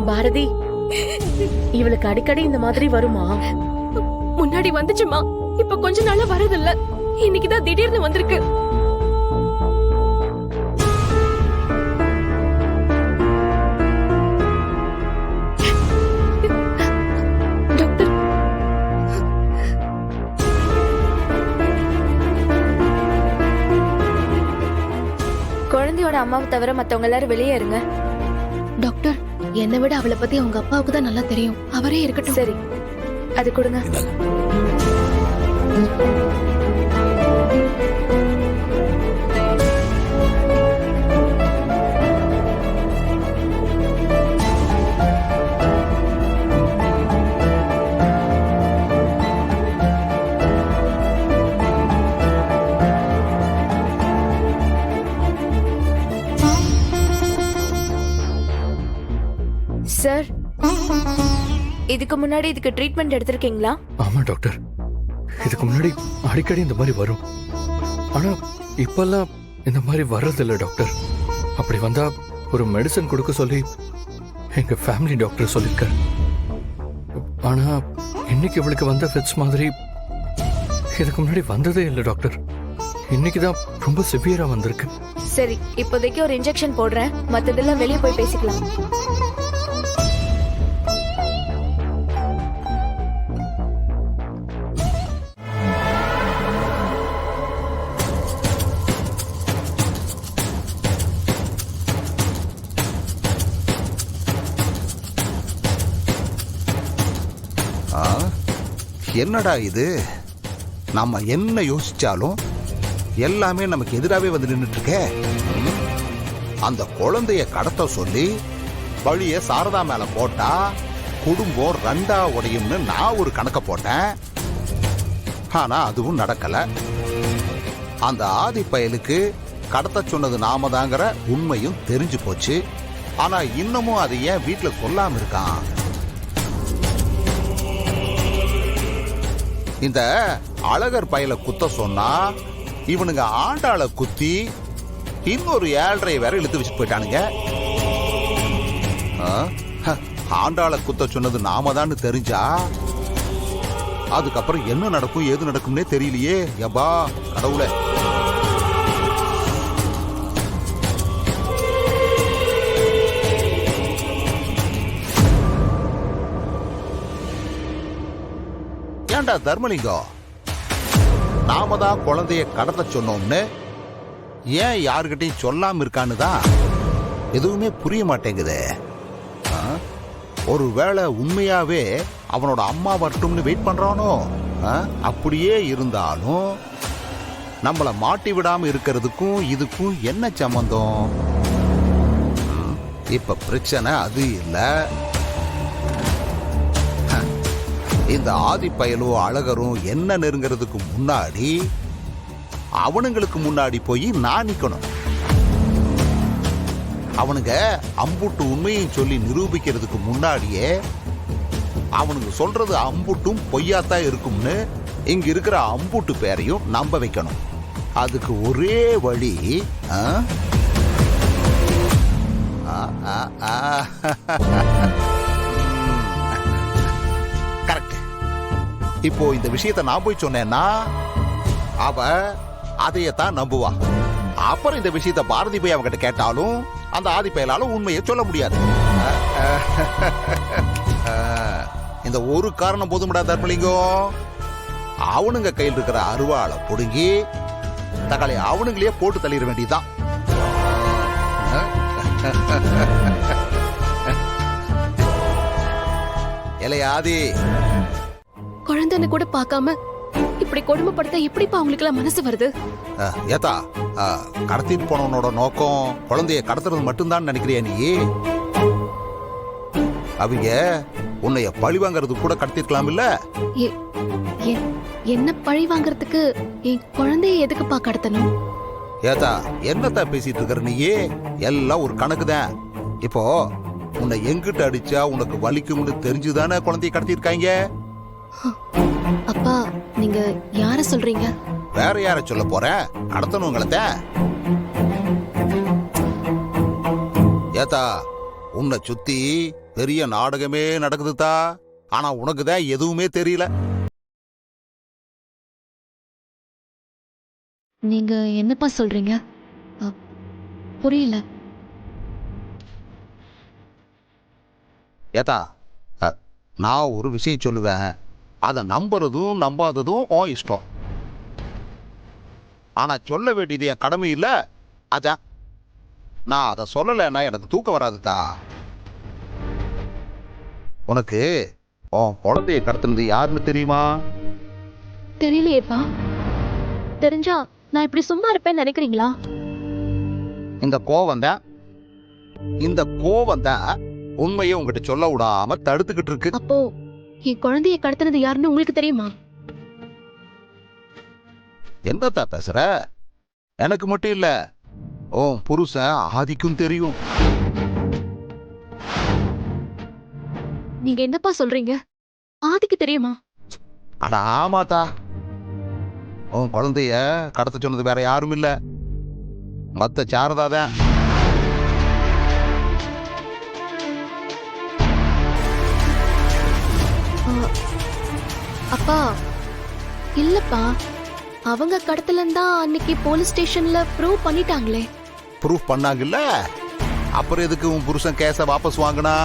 பாரதி, இவளுக்கு அடிக்கடி இந்த மாதிரி வருமா? முன்னாடி வந்துச்சுமா, இப்ப கொஞ்ச நாளா வரதில்ல. இன்னைக்குதான் திடீர்னு வந்திருக்கு. டாக்டர், குழந்தையோட அம்மாவை தவிர மத்தவங்க எல்லாரும் வெளியே இருங்க. டாக்டர், என்னை விட அவளை பத்தி அவங்க அப்பாவுக்கு தான் நல்லா தெரியும். அவரே இருக்கட்டும். சரி, அது கொடுங்க. சார், இதுக்கு முன்னாடி இதுக்கு ட்ரீட்மெண்ட் எடுத்திருக்கீங்களா? ஆமா டாக்டர், இதுக்கு முன்னாடி அடிக்கடி இந்த மாதிரி வரும். ஆனா இப்பெல்லாம் இந்த மாதிரி வர்றதில்ல டாக்டர். அப்படி வந்தா ஒரு மெடிசன் கொடுக்க சொல்லி எங்க ஃபேமிலி டாக்டர் சொல்லியிருக்காரு. ஆனா இன்னைக்கு இவளுக்கு வந்த ஃபிட்ஸ் மாதிரி இதுக்கு முன்னாடி வந்ததே இல்லை டாக்டர். இன்னைக்கு தான் ரொம்ப சிவியரா வந்திருக்கு. சரி, இப்போதைக்கு ஒரு இன்ஜெக்ஷன் போடுறேன். மத்ததெல்லாம் வெளியே போய் பேசிக்கலாம். என்னடா இது, நம்ம என்ன யோசிச்சாலும் எல்லாமே நமக்கு எதிராகவே வந்து நின்றுட்டு இருக்கே. அந்த குழந்தைய கடத்த சொல்லி பழிய சாரதா மேல போட்டா குடும்பம் ரெண்டா உடையும்னு நான் ஒரு கணக்க போட்டேன். ஆனா அதுவும் நடக்கல. அந்த ஆதி பயலுக்கு கடத்த சொன்னது நாம தாங்கிற உண்மையும் தெரிஞ்சு போச்சு. ஆனா இன்னமும் அதை ஏன் வீட்டுல சொல்லாம இருக்கான்? இந்த அழகர் பயல குத்த சொன்னா இவனுங்க ஆண்டாள குத்தி இன்னொரு 7.5 வேற இழுத்து வச்சு போயிட்டானுங்க. ஆண்டாள குத்த சொன்னது நாம தான் தெரிஞ்சா அதுக்கப்புறம் என்ன நடக்கும் ஏது நடக்கும்னே தெரியலையே. யப்பா கடவுளே. ஏண்டா தர்மலிங்கம், நாம தான் குழந்தைய கடத்த சொன்னோம்னு ஏன் யாருக்கிட்டையும் சொல்லாம இருக்கான்னு தான் எதுவுமே புரிய மாட்டேங்குது. ஒருவேளை உண்மையாவே அவனோட அம்மா வரட்டும்னு வெயிட் பண்றானோ? அப்படியே இருந்தாலும் நம்மள மாட்டி விடாம இருக்கிறதுக்கும் இதுக்கும் என்ன சம்பந்தம்? இப்ப பிரச்சனை அது இல்ல. இந்த ஆதி பயலும் அழகரும் என்ன நெருங்கிறதுக்கு முன்னாடி அவனுங்களுக்கு முன்னாடி போய் நான் நிக்கணும். அவனுங்க அம்புட்டு உண்மையும் சொல்லி நிரூபிக்கிறதுக்கு முன்னாடியே அவனுங்க சொல்றது அம்புட்டும் பொய்யாத்தான் இருக்கும்னு இங்க இருக்கிற அம்புட்டு பேரையும் நம்ப வைக்கணும். அதுக்கு ஒரே வழி கரெக்ட். இப்போ இந்த விஷயத்தை நான் போய் சொன்னேன்னா அவ அதையத்தான் நம்புவா. அப்புறம் இந்த விஷயத்த பாரதி போய் அவங்கிட்ட கேட்டாலும் அந்த ஆதி பயலால உண்மையை சொல்ல முடியாது. இந்த ஒரு காரணம் போதும்டா தர்மலிங்கம். அவனுங்க கையில் இருக்கிற அருவாளை புடுங்கி தக்காளி அவனுங்களே போட்டு தள்ளிட வேண்டியதுதான். இலையாதி, குழந்தைன்னு கூட பார்க்காம இப்படி கொடுமைப்படுத்த எப்படிப்பா அவங்களுக்கு எல்லாம் மனசு வருது? ஏத்தா, கடத்திட்டு போனவனோட நோக்கம் குழந்தைய கடத்துறது மட்டும்தான் நினைக்கிறியா நீ? அவங்க உன்னைய பழி வாங்கறது கூட கடத்திருக்கலாம் இல்ல? என்ன பழி வாங்கறதுக்கு என் குழந்தைய எதுக்குப்பா கடத்தணும்? ஏத்தா, என்னத்தா பேசிட்டு இருக்கிற நீயே? எல்லாம் ஒரு கணக்குதான். இப்போ உன்னை எங்கிட்ட அடிச்சா உனக்கு வலிக்கும்னு தெரிஞ்சுதானே குழந்தைய கடத்திருக்காங்க. அப்பா, நீங்க யார சொல்றீங்க? வேற யார சொல்ல போற? கடத்தணுங்கள. ஏத்தா, உன்னை சுத்தி பெரிய நாடகமே நடக்குதுதா. ஆனா உனக்கு தான் எதுவுமே தெரியல. நீங்க என்னப்பா சொல்றீங்க? புரியல. ஏதா, நான் ஒரு விஷயம் சொல்லுவேன். அதை நம்புறதும் நம்பாததும் உன் இஷ்டம். ஆனா சொல்ல வேண்டியது என் கடமை இல்ல. அதான் நான் அதை சொல்லலைன்னா எனக்கு தூக்கம் வராதுதா. உனக்கு உன் குழந்தைய கடத்துனது யாருன்னு தெரியுமா? தெரியலையேப்பா. தெரிஞ்சா நான் இப்படி சும்மா இருப்பேன்னு நினைக்கிறீங்களா? இந்த கோவம் தான் உண்மையை உங்ககிட்ட சொல்ல விடாம தடுத்துக்கிட்டு இருக்கு. அப்போ என் குழந்தைய கடத்தினது யாருன்னு உங்களுக்கு தெரியுமா? என்னத்தா பேசுற? எனக்கு மட்டும் இல்ல, உன் புருஷன் ஆதிக்கும் தெரியும். நீங்க என்னப்பா சொல்றீங்க? ஆதிக்கு தெரியுமா? அட ஆமாத்தா. உன் குழந்தைய கடத்த சொன்னது வேற யாரும் இல்ல, மத்த சாரதாதான். அப்பா இல்லப்பா, அவங்க கடத்தலன்னு தான் அன்னைக்கு போலீஸ் ஸ்டேஷன்ல ப்ரூவ் பண்ணிட்டாங்களே. ப்ரூஃப் பண்ணாங்கல்ல, அப்புறம் எதுக்கு உன் புருஷன் கேஸ வாபஸ் வாங்கினா?